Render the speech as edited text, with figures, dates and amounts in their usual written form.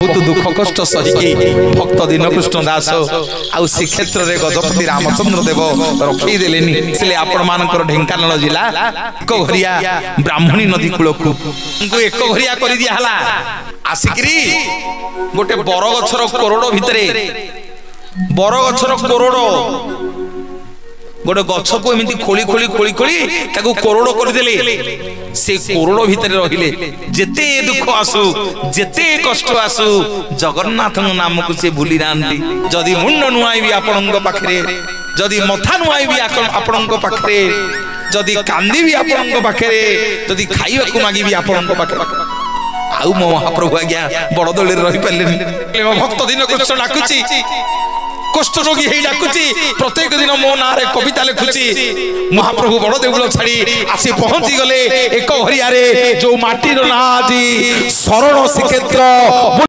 बहुत दुख कष्ट सहिकी भक्त दीनकृष्ण दास आउ श्रीक्षेत्र रे गजपति रामचंद्र देव रखी देलेनी इसलिए आपण मानकर ढेंकानाल जिला एक घरिया ब्राह्मणी नदी कूल को एक घरिया कर दिया हला आसिकरी गोटे बर गछर कोरोड़ भितरे बर गछर कोरोड़ गोटे गछ को एमती खोली खोली खोली खोली ताकू कोरोड़ करदेले से कोरोड़ भितर रहिले जेते दुख आसु जेते कष्ट आसु जगन्नाथ नाम को से भूली नांती जदि मुंड नुआईबी आपनक पाखरे जदि मथा नुआईबी आपनक पाखरे जदि कांदीबी आपनक पाखरे जदि खाइबा को मागीबी आपनक पाखरे आउ मो महाप्रभु आज्ञा बड़ दले रही पालेनी भक्त दिन कृष्ण डाकुची कष्ट रोगी हे डाकुची प्रत्येक दिन मो ना रे कविता लिखुची महाप्रभु बड़ देउल छाड़ी आसी पहुंची गले एक घरिया रे जो माटी रो ना जी शरण श्रीक्षेत्र।